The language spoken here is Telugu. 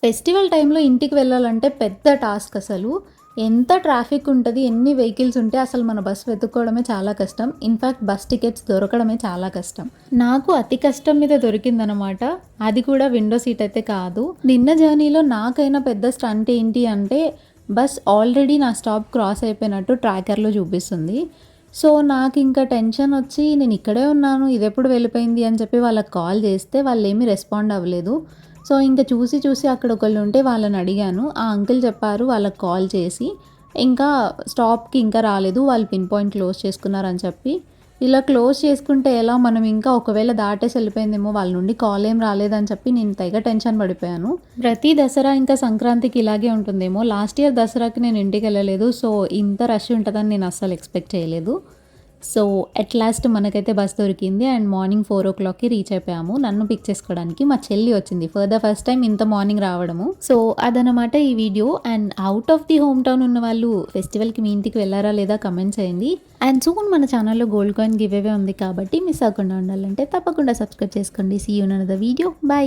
ఫెస్టివల్ టైంలో ఇంటికి వెళ్ళాలంటే పెద్ద టాస్క్ అసలు. ఎంత ట్రాఫిక్ ఉంటది, ఎన్ని వెహికల్స్ ఉంటే అసలు మన బస్ వెతుక్కోవడమే చాలా కష్టం. ఇన్‌ఫాక్ట్ బస్ టికెట్స్ దొరకడమే చాలా కష్టం. నాకు అతి కష్టం మీద దొరికిందనమాట. అది కూడా విండో సీట్ అయితే కాదు. నిన్న జర్నీలో నాకైనా పెద్ద స్టంట్ ఏంటి అంటే బస్ ఆల్రెడీ నా స్టాప్ క్రాస్ అయిపోయినట్టు ట్రాకర్‌లో చూపిస్తుంది. సో, నాకింకా టెన్షన్ వచ్చి నేను ఇక్కడే ఉన్నాను, ఇదెప్పుడు వెళ్ళిపోయింది అని చెప్పి వాళ్ళకి కాల్ చేస్తే వాళ్ళేమీ రెస్పాండ్ అవ్వలేదు. సో, ఇంక చూసి అక్కడ ఒకళ్ళుంటే వాళ్ళని అడిగాను. ఆ అంకుల్ చెప్పారు వాళ్ళకి కాల్ చేసి, ఇంకా స్టాప్‌కి ఇంకా రాలేదు, వాళ్ళు పిన్ పాయింట్ క్లోజ్ చేసుకున్నారని చెప్పి. ఇలా క్లోజ్ చేసుకుంటే ఎలా, మనం ఇంకా ఒకవేళ దాటేసి వెళ్ళిపోయిందేమో, వాళ్ళ నుండి కాల్ ఏం రాలేదని చెప్పి నేను తెగ టెన్షన్ పడిపోయాను. ప్రతి దసరా ఇంకా సంక్రాంతికి ఇలాగే ఉంటుందేమో. లాస్ట్ ఇయర్ దసరాకి నేను ఇంటికెళ్ళలేదు. సో, ఇంత రష్ ఉంటదని నేను అస్సలు ఎక్స్‌పెక్ట్ చేయలేదు. సో, ఎట్ లాస్ట్ మనకైతే బస్ దొరికింది అండ్ మార్నింగ్ 4:00కి రీచ్ అయిపోయాము. నన్ను పిక్ చేసుకోవడానికి మా చెల్లి వచ్చింది. ఫర్ ద ఫస్ట్ టైమ్ ఇంత మార్నింగ్ రావడము. సో, అదనమాట ఈ video. And out of the home town ఉన్న వాళ్ళు ఫెస్టివల్‌కి మీ ఇంటికి వెళ్లారా లేదా కమెంట్ చేయండి. అండ్ సూన్ మన ఛానల్‌లో గోల్డ్ కాయిన్ గివ్ అవే ఉంది కాబట్టి మిస్ అవ్వకుండా ఉండాలంటే తప్పకుండా సబ్స్క్రైబ్ చేసుకోండి. See you in another video. By.